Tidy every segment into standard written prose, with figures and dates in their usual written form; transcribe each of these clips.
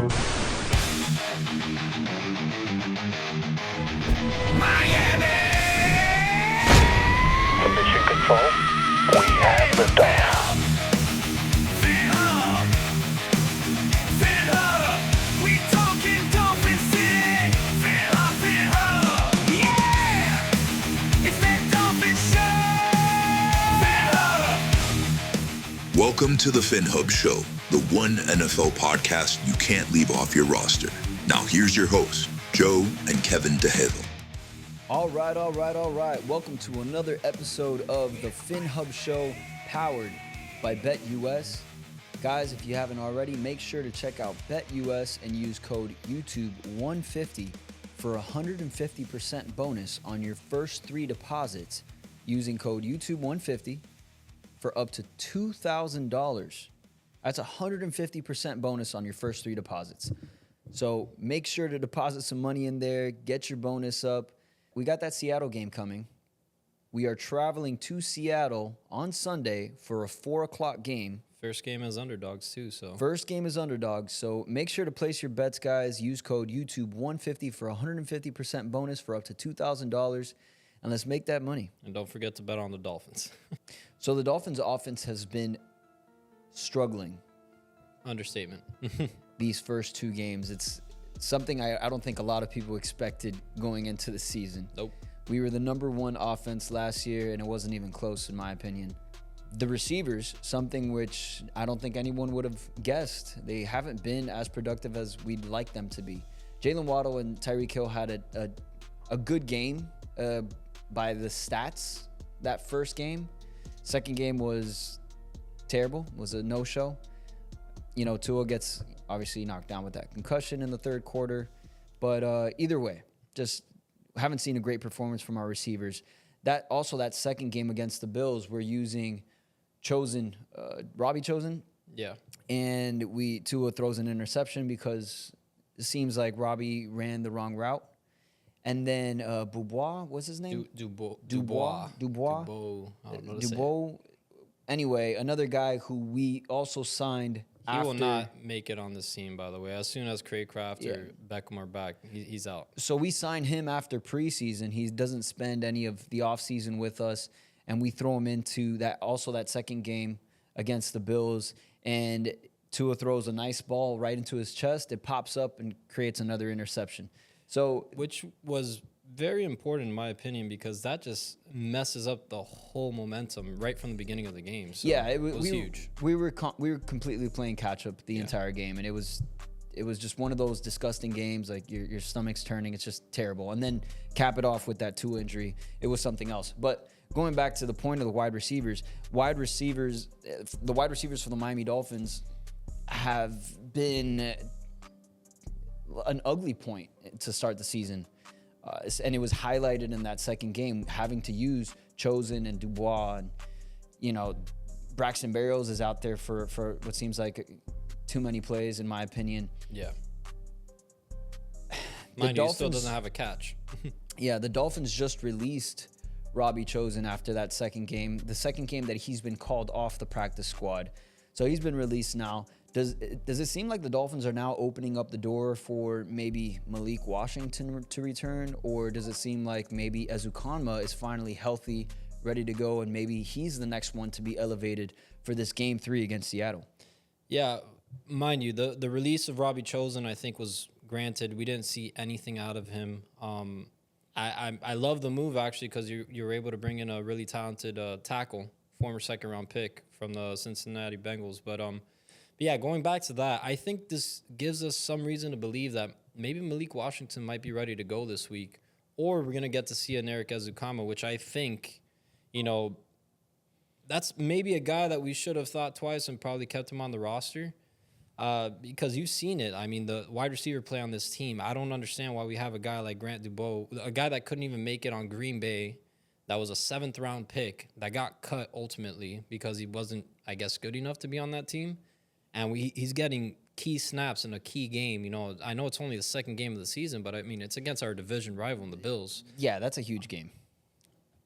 Miami! To mission control, we have liftoff. Phinhub! Phinhub! We talking Dolphins City! Phinhub, Phinhub! Yeah! It's that Dolphins Show! Phinhub! Welcome to the Phinhub Show, the one NFL podcast you can't leave off your roster. Now here's your hosts, Joe and Kevin DeHale. All right. Welcome to another episode of the Phinhub Show, powered by BetUS. Guys, if you haven't already, make sure to check out BetUS and use code YouTube150 for a 150% bonus on your first 3 deposits using code YouTube150 for up to $2,000. That's a 150% bonus on your first 3 deposits. So make sure to deposit some money in there, get your bonus up. We got that Seattle game coming. We are traveling to Seattle on Sunday for a 4 o'clock game. First game is underdogs, too. First game is underdogs, so make sure to place your bets, guys. Use code YouTube150 for a 150% bonus for up to $2,000, and let's make that money. And don't forget to bet on the Dolphins. So the Dolphins' offense has been struggling Understatement. these first 2 games. It's something I don't think a lot of people expected going into the season. Nope. We were the number 1 offense last year, and it wasn't even close, in my opinion. The receivers, something which I don't think anyone would have guessed. They haven't been as productive as we'd like them to be. Jaylen, Waddle, and Tyreek Hill had a good game by the stats that first game. Second game was terrible, was a no-show. You know, Tua gets obviously knocked down with that concussion in the third quarter. But either way, just haven't seen a great performance from our receivers. That second game against the Bills, we're using Robbie Chosen. Yeah. And Tua throws an interception because it seems like Robbie ran the wrong route. And then Dubois, what's his name? Dubois. I don't know what to say. Anyway, another guy who we also signed. He will not make it on this team, by the way. As soon as Craycraft or Beckham are back, he's out. So we signed him after preseason. He doesn't spend any of the offseason with us, and we throw him into that second game against the Bills, and Tua throws a nice ball right into his chest. It pops up and creates another interception. Which was very important in my opinion because that just messes up the whole momentum right from the beginning of the game. So yeah, it was huge. We were completely playing catch up the entire game, and it was just one of those disgusting games. Like your stomach's turning. It's just terrible. And then cap it off with that Tua injury. It was something else. But going back to the point of the wide receivers, the wide receivers for the Miami Dolphins have been an ugly point to start the season. And it was highlighted in that second game, having to use Chosen and Dubois. And, you know, Braxton Berrios is out there for what seems like too many plays, in my opinion. Yeah. Mind you, he still doesn't have a catch. Yeah, the Dolphins just released Robbie Chosen after that second game. The second game that he's been called off the practice squad. So he's been released now. Does it seem like the Dolphins are now opening up the door for maybe Malik Washington to return, or does it seem like maybe Ezukanma is finally healthy, ready to go, and maybe he's the next one to be elevated for this Game 3 against Seattle? Yeah, mind you, the release of Robbie Chosen I think was granted. We didn't see anything out of him. I love the move actually because you were able to bring in a really talented tackle, former second-round pick from the Cincinnati Bengals, but yeah, going back to that, I think this gives us some reason to believe that maybe Malik Washington might be ready to go this week, or we're going to get to see an Eric Ezukanma, which I think, you know, that's maybe a guy that we should have thought twice and probably kept him on the roster because you've seen it. I mean, the wide receiver play on this team, I don't understand why we have a guy like Grant Dubois, a guy that couldn't even make it on Green Bay, that was a 7th-round pick that got cut ultimately because he wasn't, I guess, good enough to be on that team. And he's getting key snaps in a key game. You know, I know it's only the second game of the season, but I mean, it's against our division rival in the Bills. Yeah, that's a huge game.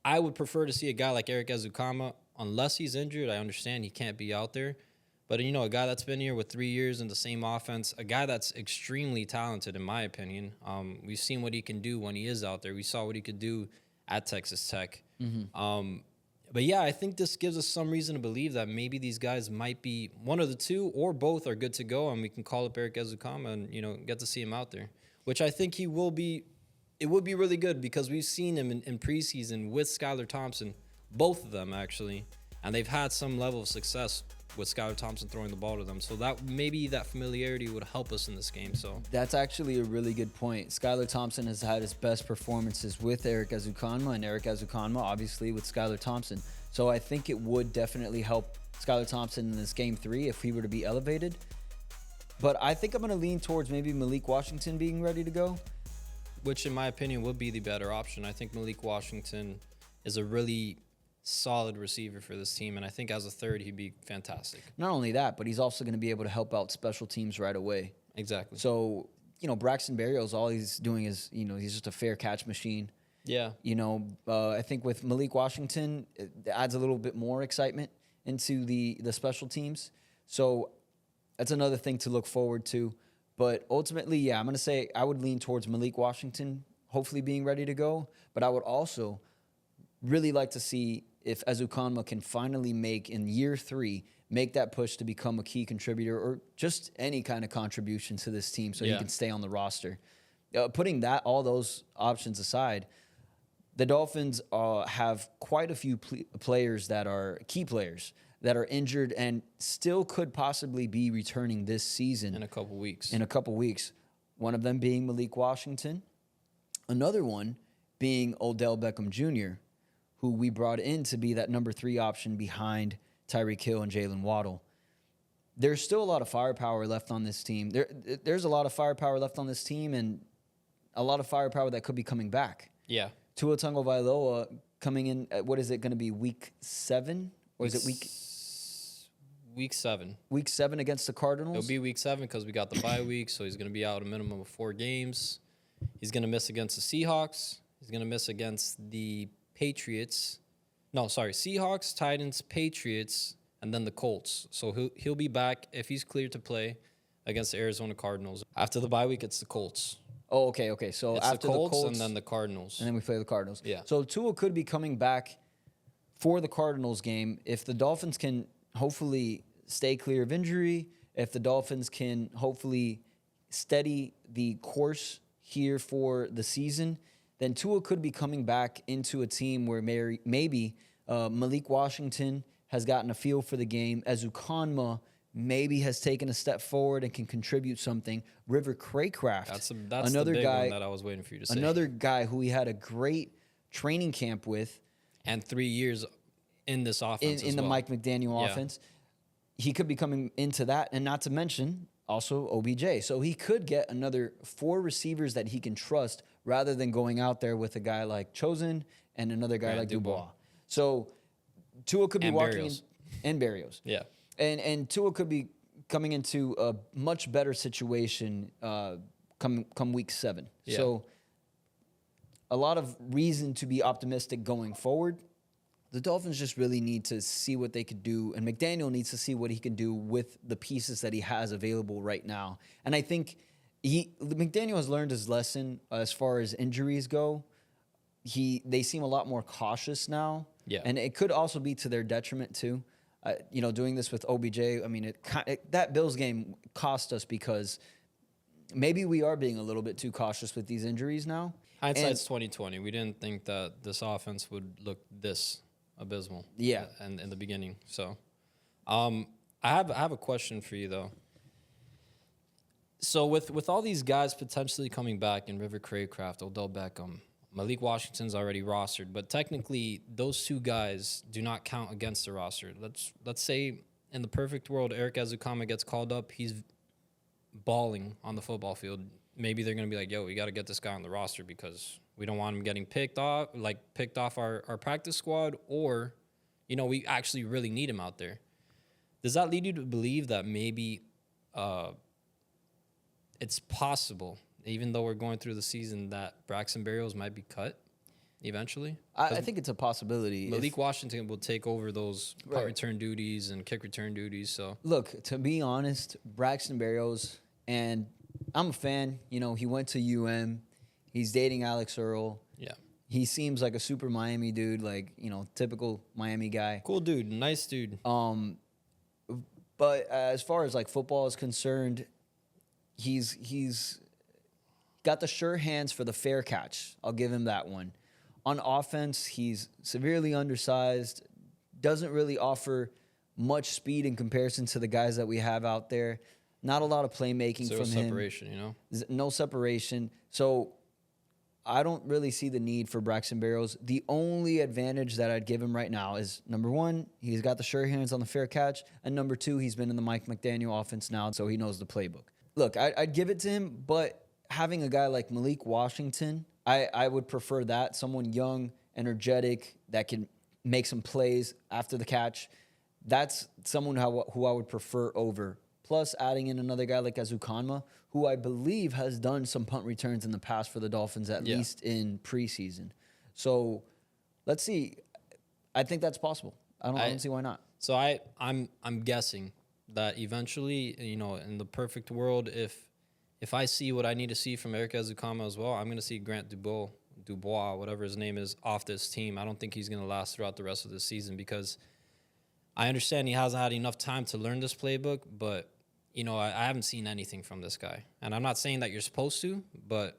I would prefer to see a guy like Eric Ezukanma, unless he's injured. I understand he can't be out there. But, a guy that's been here with 3 years in the same offense, a guy that's extremely talented, in my opinion. We've seen what he can do when he is out there. We saw what he could do at Texas Tech. But, yeah, I think this gives us some reason to believe that maybe these guys might be one of the two or both are good to go, and we can call up Eric Ezukanma and, get to see him out there, which I think he will be. It would be really good because we've seen him in preseason with Skylar Thompson, both of them, actually, and they've had some level of success with Skylar Thompson throwing the ball to them. So that maybe that familiarity would help us in this game. So that's actually a really good point. Skylar Thompson has had his best performances with Eric Ezukanma, and Eric Ezukanma obviously with Skylar Thompson. So I think it would definitely help Skylar Thompson in this game 3 if he were to be elevated. But I think I'm going to lean towards maybe Malik Washington being ready to go. Which, in my opinion, would be the better option. I think Malik Washington is a really solid receiver for this team, and I think as a third, he'd be fantastic. Not only that, but he's also going to be able to help out special teams right away. Exactly. So, Braxton Berrios, all he's doing is, he's just a fair catch machine. Yeah. I think with Malik Washington, it adds a little bit more excitement into the special teams. So that's another thing to look forward to. But ultimately, yeah, I'm going to say I would lean towards Malik Washington hopefully being ready to go. But I would also really like to see if Ezukanma can finally in year 3, make that push to become a key contributor or just any kind of contribution to this team so he can stay on the roster. Putting all those options aside, the Dolphins have quite a few players that are key players that are injured and still could possibly be returning this season. In a couple weeks. One of them being Malik Washington. Another one being Odell Beckham Jr., who we brought in to be that number 3 option behind Tyreek Hill and Jaylen Waddle. There's still a lot of firepower left on this team. There's a lot of firepower left on this team and a lot of firepower that could be coming back. Yeah. Tua Tagovailoa coming in at, what is it going to be, week 7? Or is it Week 7. Week 7 against the Cardinals? It'll be week 7 because we got the bye week, so he's going to be out a minimum of 4 games. He's going to miss against the Seahawks. He's going to miss against the Patriots. No, sorry, Seahawks, Titans, Patriots, and then the Colts. So he'll be back if he's cleared to play against the Arizona Cardinals. After the bye week, it's the Colts. Oh, okay. So it's after the Colts and then the Cardinals. And then we play the Cardinals. Yeah. So Tua could be coming back for the Cardinals game if the Dolphins can hopefully stay clear of injury, if the Dolphins can hopefully steady the course here for the season, then Tua could be coming back into a team where maybe Malik Washington has gotten a feel for the game. Ezukanma maybe has taken a step forward and can contribute something. River Craycraft, that's another the big guy one that I was waiting for you to say. Another guy who we had a great training camp with. And 3 years in this offense in the Mike McDaniel offense. He could be coming into that, and not to mention also OBJ. So he could get another 4 receivers that he can trust rather than going out there with a guy like Chosen and another guy like Dubois. So Tua could be walking in Berrios. Yeah. And Tua could be coming into a much better situation come week 7. Yeah. So a lot of reason to be optimistic going forward. The Dolphins just really need to see what they could do, and McDaniel needs to see what he can do with the pieces that he has available right now. And I think McDaniel has learned his lesson as far as injuries go. They seem a lot more cautious now. Yeah. And it could also be to their detriment too. Doing this with OBJ, I mean, that Bills game cost us because maybe we are being a little bit too cautious with these injuries now. Hindsight's 2020. We didn't think that this offense would look this abysmal. Yeah. And in the beginning. So I have a question for you though. So with all these guys potentially coming back in River Craycraft, Odell Beckham, Malik Washington's already rostered, but technically those 2 guys do not count against the roster. Let's say in the perfect world, Eric Ezukanma gets called up. He's balling on the football field. Maybe they're going to be like, yo, we got to get this guy on the roster because we don't want him getting picked off our practice squad, or, we actually really need him out there. Does that lead you to believe that maybe it's possible, even though we're going through the season, that Braxton Berrios might be cut? eventually? I think it's a possibility. Malik Washington will take over those punt Right. return duties and kick return duties. So Look, to be honest, Braxton Berrios, and I'm a fan. You know, he went to He's dating Alex Earl. yeah, He seems like a super Miami dude, like, you know, typical Miami guy. cool dude, nice dude. But as far as like football is concerned, he's got the sure hands for the fair catch. I'll give him that one. On offense, he's severely undersized, doesn't really offer much speed in comparison to the guys that we have out there. Not a lot of playmaking Zero from him. separation, you know. No separation. So I don't really see the need for Braxton Berrios. The only advantage that I'd give him right now is, number one, he's got the sure hands on the fair catch, and number two, he's been in the Mike McDaniel offense now, so he knows the playbook. Look, I'd give it to him, but having a guy like Malik Washington, I would prefer that. Someone young, energetic, that can make some plays after the catch. That's someone who I would prefer over. Plus, adding in another guy like Azukanma, who I believe has done some punt returns in the past for the Dolphins, at least in preseason. So, let's see. I think that's possible. I don't see why not. So I'm guessing that eventually, you know, in the perfect world, if I see what I need to see from Eric Azukanma as well, I'm going to see Grant Dubois, whatever his name is, off this team. I don't think he's going to last throughout the rest of the season because I understand he hasn't had enough time to learn this playbook, but, you know, I haven't seen anything from this guy. And I'm not saying that you're supposed to, but,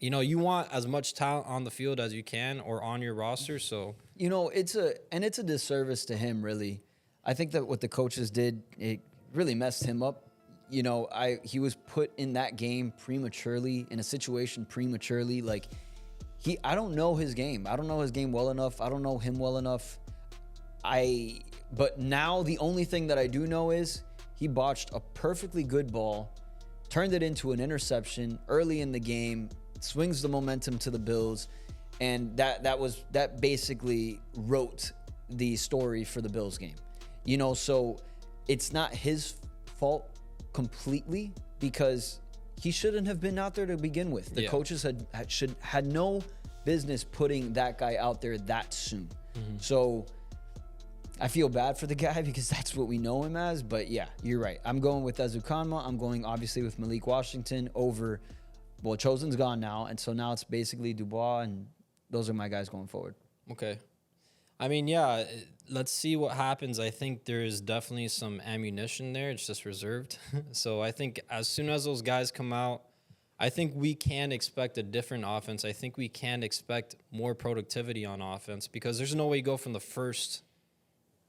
you know, you want as much talent on the field as you can or on your roster, so. You know, it's a disservice to him, really. I think that what the coaches did, it really messed him up. You know, he was put in that game prematurely, in a situation prematurely. Like, I don't know his game. I don't know his game well enough. I don't know him well enough. But now the only thing that I do know is he botched a perfectly good ball, turned it into an interception early in the game, swings the momentum to the Bills, and that basically wrote the story for the Bills game. You know, so it's not his fault completely because he shouldn't have been out there to begin with. The coaches had no business putting that guy out there that soon. Mm-hmm. So I feel bad for the guy because that's what we know him as. But yeah, you're right. I'm going with Azukanma. I'm going obviously with Malik Washington over. Well, Chosen's gone now, and so now it's basically Dubois, and those are my guys going forward. Okay. I mean, yeah, let's see what happens. I think there is definitely some ammunition there. It's just reserved. So I think as soon as those guys come out, I think we can expect a different offense. I think we can expect more productivity on offense because there's no way you go from the first,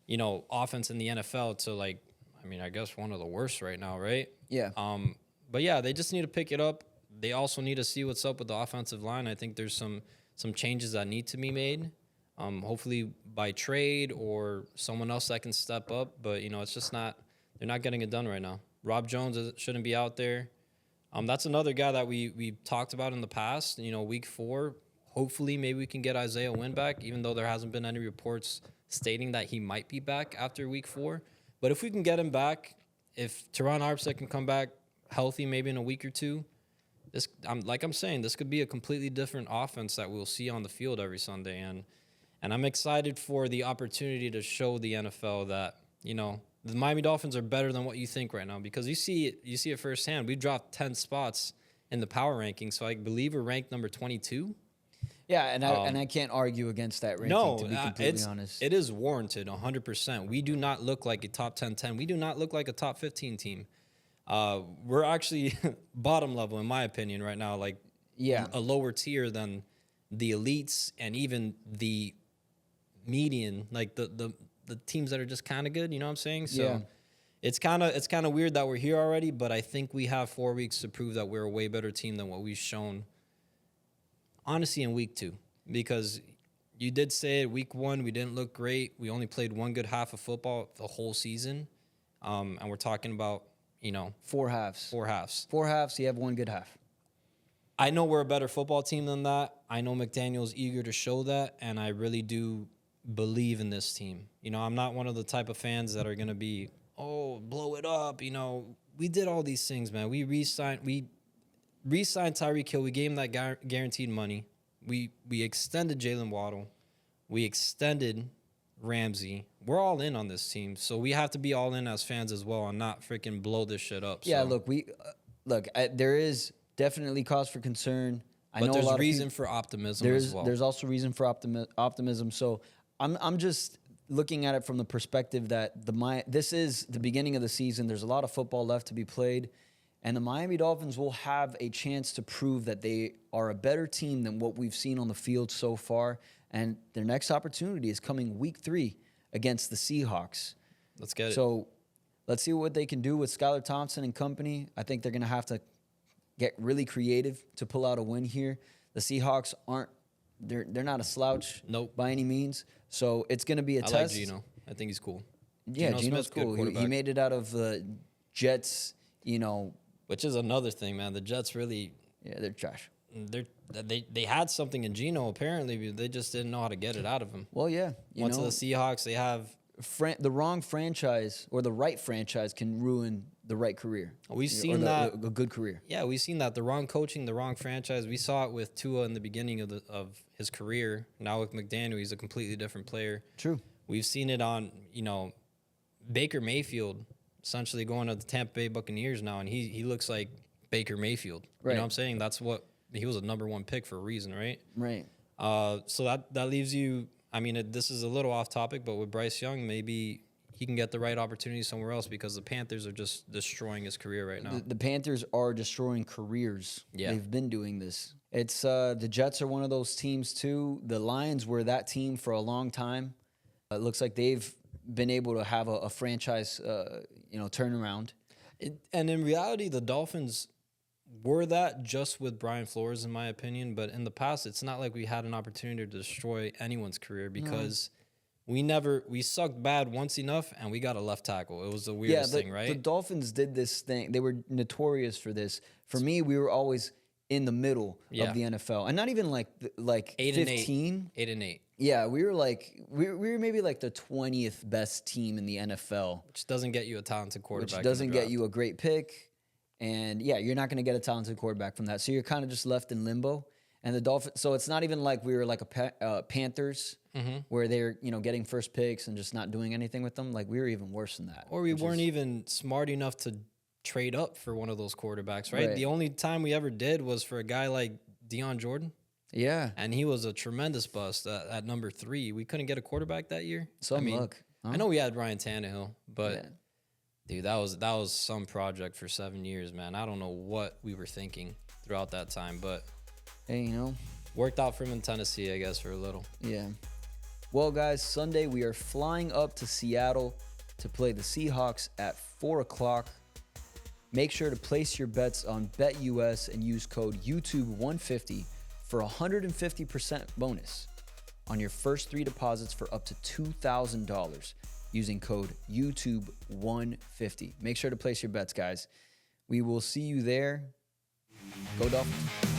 you know, offense in the NFL to like, I mean, I guess one of the worst right now, right? Yeah. But yeah, they just need to pick it up. They also need to see what's up with the offensive line. I think there's some changes that need to be made. Hopefully by trade or someone else that can step up. But, you know, it's just not – they're not getting it done right now. Rob Jones shouldn't be out there. That's another guy that we talked about in the past. You know, week 4, hopefully maybe we can get Isaiah Wynn back, even though there hasn't been any reports stating that he might be back after week 4. But if we can get him back, if Teron Armstead can come back healthy maybe in a week or two, I'm saying, this could be a completely different offense that we'll see on the field every Sunday. And I'm excited for the opportunity to show the NFL that, you know, the Miami Dolphins are better than what you think right now because you see it firsthand. We dropped 10 spots in the power rankings, so I believe we're ranked number 22. Yeah, and I can't argue against that ranking, to be completely honest. It is warranted 100%. We do not look like a top 10. We do not look like a top 15 team. We're actually bottom level, in my opinion, right now, like a lower tier than the elites and even the median, like the teams that are just kind of good, you know what I'm saying? So it's kind of weird that we're here already, but I think we have 4 weeks to prove that we're a way better team than what we've shown, honestly, in week 2. Because you did say it, week 1, we didn't look great. We only played one good half of football the whole season. And we're talking about, you know, 4 halves. 4 halves. 4 halves, you have one good half. I know we're a better football team than that. I know McDaniel's eager to show that, and I really do believe in this team. You know, I'm not one of the type of fans that are going to be, oh, blow it up. You know, we did all these things, man. We re-signed Tyreek Hill. We gave him that guaranteed money. we extended Jaylen Waddle. We extended Ramsey. We're all in on this team, so we have to be all in as fans as well and not freaking blow this shit up. Yeah, so. look, there is definitely cause for concern. But there's reason for optimism as well. There's also reason for optimism. So I'm just looking at it from the perspective that this is the beginning of the season. There's a lot of football left to be played, and the Miami Dolphins will have a chance to prove that they are a better team than what we've seen on the field so far. And their next opportunity is coming week 3 against the Seahawks. Let's get it. So let's see what they can do with Skylar Thompson and company. I think they're going to have to get really creative to pull out a win here. The Seahawks they're not a slouch by any means. So it's going to be a test. I like Geno. I think he's cool. Yeah, Geno's cool. He made it out of the Jets, Which is another thing, man. The Jets really... Yeah, they're trash. They had something in Geno, apparently, but they just didn't know how to get it out of him. Well, yeah. Once the Seahawks, they have... the wrong franchise or the right franchise can ruin the right career. We've seen that. A good career. Yeah, we've seen that. The wrong coaching, the wrong franchise. We saw it with Tua in the beginning of his career. Now with McDaniel, he's a completely different player. True. We've seen it on, Baker Mayfield essentially going to the Tampa Bay Buccaneers now, and he looks like Baker Mayfield. Right. You know what I'm saying? That's what he was a number 1 pick for a reason, right? Right. So that leaves you. I mean, this is a little off topic, but with Bryce Young, maybe he can get the right opportunity somewhere else because the Panthers are just destroying his career right now. The Panthers are destroying careers. Yeah. They've been doing this. It's the Jets are one of those teams too. The Lions were that team for a long time. It looks like they've been able to have a franchise, turnaround. And in reality, the Dolphins were that just with Brian Flores, in my opinion. But in the past, it's not like we had an opportunity to destroy anyone's career because we sucked bad once enough and we got a left tackle. It was the weirdest thing, right? The Dolphins did this thing. They were notorious for this. For me, we were always in the middle of the NFL. And not even like 15. 8-8. Yeah, we were maybe like the 20th best team in the NFL. Which doesn't get you a talented quarterback. Which doesn't get you a great pick. And yeah, you're not going to get a talented quarterback from that. So you're kind of just left in limbo. And the Dolphins, so it's not even like we were like a Panthers where they're, getting first picks and just not doing anything with them. Like we were even worse than that. Or we weren't even smart enough to trade up for one of those quarterbacks, right? The only time we ever did was for a guy like Jordyn. Yeah. And he was a tremendous bust at number 3. We couldn't get a quarterback that year. Luck. Huh? I know we had Ryan Tannehill, but dude, that was some project for 7 years, man. I don't know what we were thinking throughout that time, but hey, worked out for him in Tennessee, I guess, for a little. Yeah. Well, guys, Sunday we are flying up to Seattle to play the Seahawks at 4:00. Make sure to place your bets on BetUS and use code YouTube150 for 150% bonus on your first 3 deposits for up to $2,000 using code YouTube150. Make sure to place your bets, guys. We will see you there. Go Dolphins.